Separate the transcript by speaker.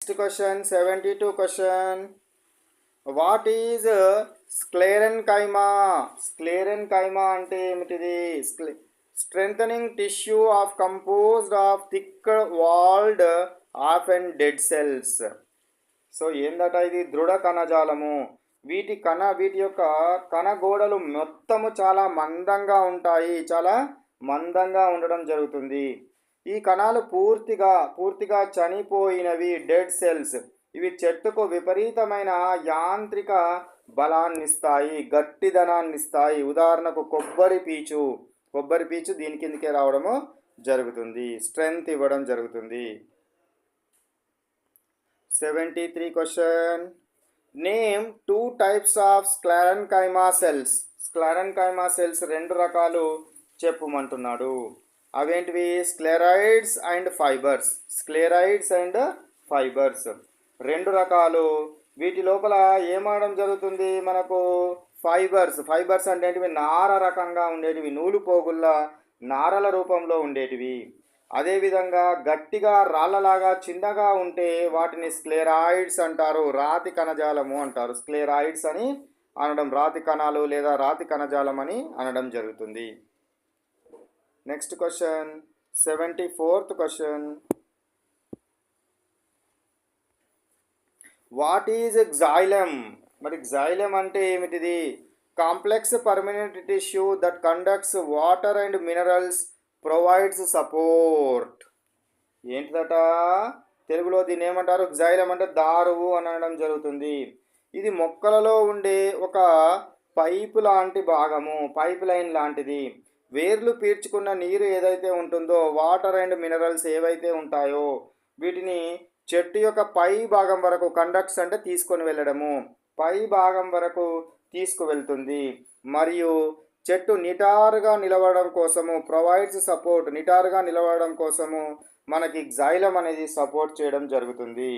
Speaker 1: Next question, 72 question. What is sclerenchyma? Sclerenchyma అంటే ఏమిటిది? Strengthening tissue of composed of thick walled often dead cells. So ఏందట ఇది? దృఢ కణజాలము. వీటి యొక్క కణగోడలు మొత్తము చాలా మందంగా ఉంటాయి, చాలా మందంగా ఉండడం జరుగుతుంది. ఈ కణాలు పూర్తిగా చనిపోయినవి, డెడ్ సెల్స్. ఇవి చెట్టుకు విపరీతమైన యాంత్రిక బలాన్నిస్తాయి, గట్టిదనాన్నిస్తాయి. ఉదాహరణకు కొబ్బరి పీచు దీని కిందకే రావడము జరుగుతుంది, స్ట్రెంగ్త్ ఇవ్వడం జరుగుతుంది. 73 question. Name 2 types of sclerenchyma cells. Sclerenchyma cells 2 రకాలు చెప్పుమంటున్నాడు. అవేంటివి? Sclereids and fibres. Sclereids and fibres 2 రకాలు. వీటి లోపల ఏమవడం జరుగుతుంది మనకు? ఫైబర్స్ అంటే ఏంటివి? నార రకంగా ఉండేటివి, నూలు పోగుళ్ళ నారల రూపంలో ఉండేటివి. అదేవిధంగా గట్టిగా రాళ్ళలాగా చిన్నగా ఉంటే వాటిని స్క్లెరాయిడ్స్ అంటారు, రాతి కణజాలము అంటారు. స్క్లెరాయిడ్స్ అని అనడం, రాతి కణాలు లేదా రాతి కణజాలం అని అనడం జరుగుతుంది. Next question, 74th question. What is xylem? మరి xylem అంటే ఏమిటిది? Complex permanent tissue that conducts water and minerals, provides support. ఏంటిదట? తెలుగులో దీన్ని ఏమంటారు? xylem అంటే దారువు అని అనడం జరుగుతుంది. ఇది మొక్కలలో ఉండే ఒక పైపు లాంటి భాగము, పైప్ లైన్ లాంటిది. వేర్లు పీల్చుకున్న నీరు ఏదైతే ఉంటుందో, వాటర్ అండ్ మినరల్స్ ఏవైతే ఉంటాయో వీటిని చెట్టు యొక్క పై భాగం వరకు, కండక్ట్స్ అంటే తీసుకొని వెళ్ళడము, పై భాగం వరకు తీసుకువెళ్తుంది. మరియు చెట్టు నిటారుగా నిలవడం కోసము, ప్రొవైడ్స్ సపోర్ట్, నిటారుగా నిలవడం కోసము మనకి xylem అనేది సపోర్ట్ చేయడం జరుగుతుంది.